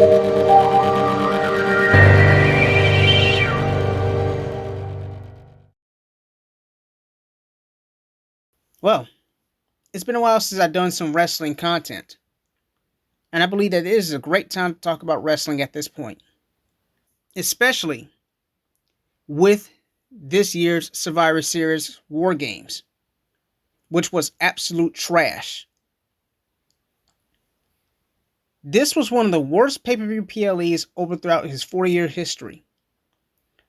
Well, it's been a while since I've done some wrestling content, and I believe that it is a great time to talk about wrestling at this point, especially with this year's Survivor Series WarGames, which was absolute trash. This was one of the worst pay-per-view PLEs over throughout his 4-year history.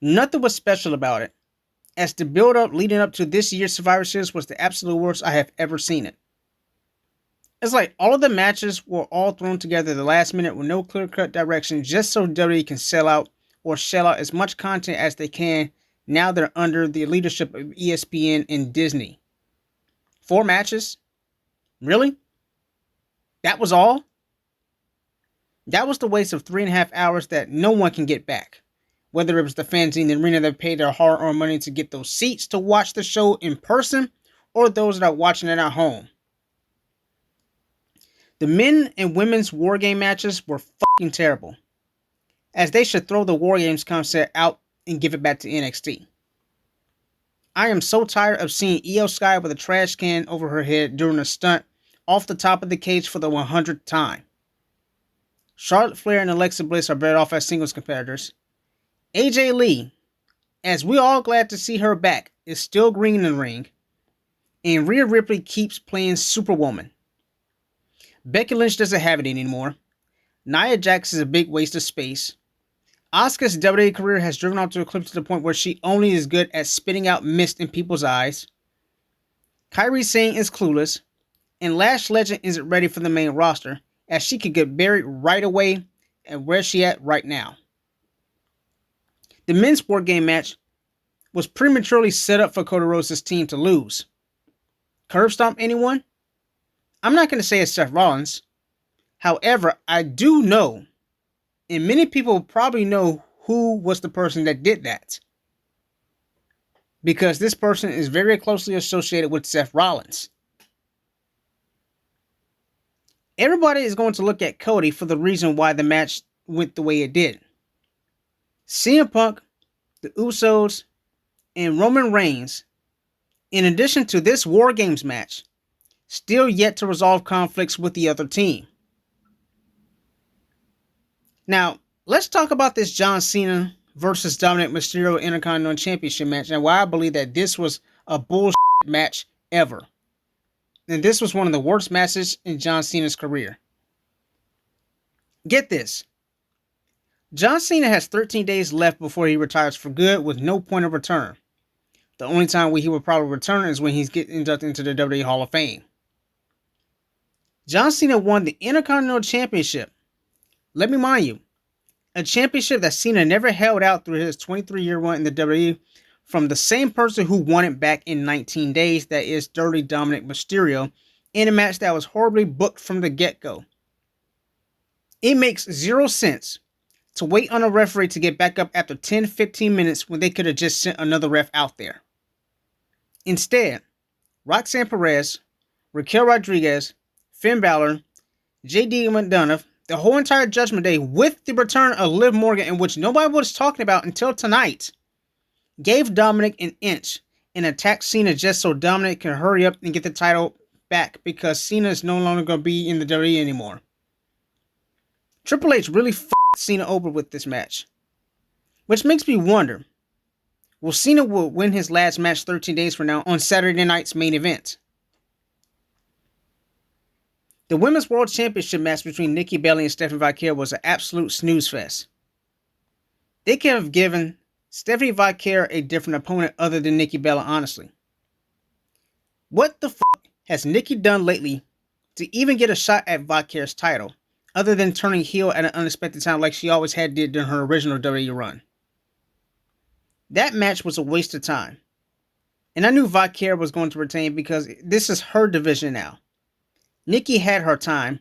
Nothing was special about it, as the build-up leading up to this year's Survivor Series was the absolute worst I have ever seen it. It's like all of the matches were all thrown together at the last minute with no clear-cut direction just so WWE can sell out or shell out as much content as they can now they're under the leadership of ESPN and Disney. 4 matches? Really? That was all? That was the waste of 3.5 hours that no one can get back. Whether it was the fans in the arena that paid their hard-earned money to get those seats to watch the show in person, or those that are watching it at home. The men and women's WarGame matches were fucking terrible, as they should throw the WarGames concept out and give it back to NXT. I am so tired of seeing Io Sky with a trash can over her head during a stunt off the top of the cage for the 100th time. Charlotte Flair and Alexa Bliss are better off as singles competitors. AJ Lee, as we're all glad to see her back, is still green in the ring. And Rhea Ripley keeps playing Superwoman. Becky Lynch doesn't have it anymore. Nia Jax is a big waste of space. Asuka's WWE career has driven off to a cliff to the point where she only is good at spitting out mist in people's eyes. Kairi Sane is clueless. And Lash Legend isn't ready for the main roster, as she could get buried right away and where she at right now. The men's WarGame match was prematurely set up for Cody Rhodes' team to lose. Curb stomp anyone? I'm not going to say it's Seth Rollins. However, I do know, and many people probably know who was the person that did that. Because this person is very closely associated with Seth Rollins. Everybody is going to look at Cody for the reason why the match went the way it did. CM Punk, the Usos, and Roman Reigns, in addition to this WarGames match, still yet to resolve conflicts with the other team. Now, let's talk about this John Cena versus Dominic Mysterio Intercontinental Championship match and why I believe that this was a bullshit match ever. And this was one of the worst matches in John Cena's career. Get this. John Cena has 13 days left before he retires for good with no point of return. The only time where he will probably return is when he's getting inducted into the WWE Hall of Fame. John Cena won the Intercontinental Championship. Let me mind you, a championship that Cena never held out through his 23-year run in the WWE from the same person who won it back in 19 days, that is Dirty Dominic Mysterio, in a match that was horribly booked from the get-go. It makes zero sense to wait on a referee to get back up after 10-15 minutes when they could have just sent another ref out there. Instead, Roxanne Perez, Raquel Rodriguez, Finn Balor, JD McDonough, the whole entire Judgment Day with the return of Liv Morgan, in which nobody was talking about until tonight, gave Dominic an inch and attacked Cena just so Dominic can hurry up and get the title back because Cena is no longer going to be in the WWE anymore. Triple H really f***ed Cena over with this match. Which makes me wonder, will Cena win his last match 13 days from now on Saturday night's main event? The Women's World Championship match between Nikki Bella and Stephanie Vaquer was an absolute snooze fest. They could have given Stephanie Vaquer a different opponent other than Nikki Bella, honestly. What the fuck has Nikki done lately to even get a shot at Vaquer's title, other than turning heel at an unexpected time like she always had did during her original WWE run? That match was a waste of time. And I knew Vaquer was going to retain because this is her division now. Nikki had her time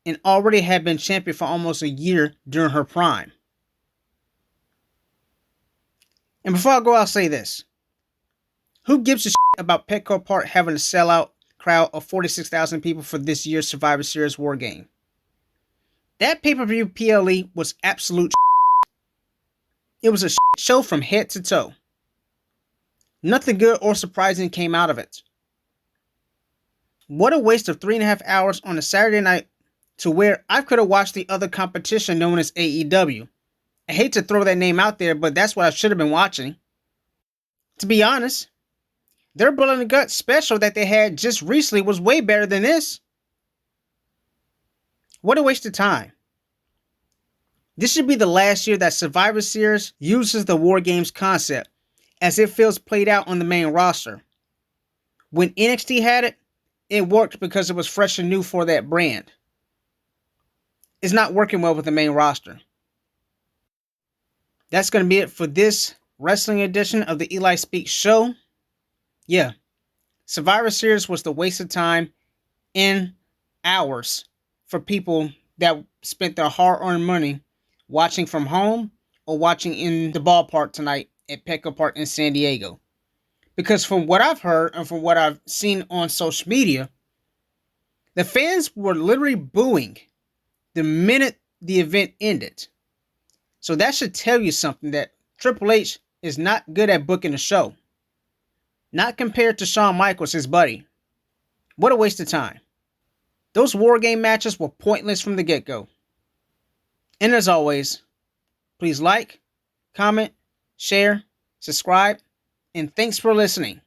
and already had been champion for almost a year during her prime. And before I go, I'll say this. Who gives a shit about Petco Park having a sellout crowd of 46,000 people for this year's Survivor Series WarGame? That pay-per-view PLE was absolute shit. It was a shit show from head to toe. Nothing good or surprising came out of it. What a waste of 3.5 hours on a Saturday night to where I could have watched the other competition known as AEW. I hate to throw that name out there, but that's what I should have been watching. To be honest, their Blood and Guts special that they had just recently was way better than this. What a waste of time. This should be the last year that Survivor Series uses the WarGames concept, as it feels played out on the main roster. When NXT had it, it worked because it was fresh and new for that brand. It's not working well with the main roster. That's going to be it for this wrestling edition of the Eli Speaks show. Yeah, Survivor Series was the waste of time in hours for people that spent their hard-earned money watching from home or watching in the ballpark tonight at Petco Park in San Diego. Because from what I've heard and from what I've seen on social media, the fans were literally booing the minute the event ended. So that should tell you something, that Triple H is not good at booking a show. Not compared to Shawn Michaels, his buddy. What a waste of time. Those War Game matches were pointless from the get-go. And as always, please like, comment, share, subscribe, and thanks for listening.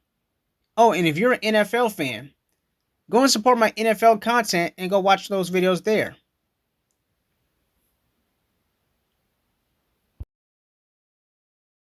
Oh, and if you're an NFL fan, go and support my NFL content and go watch those videos there.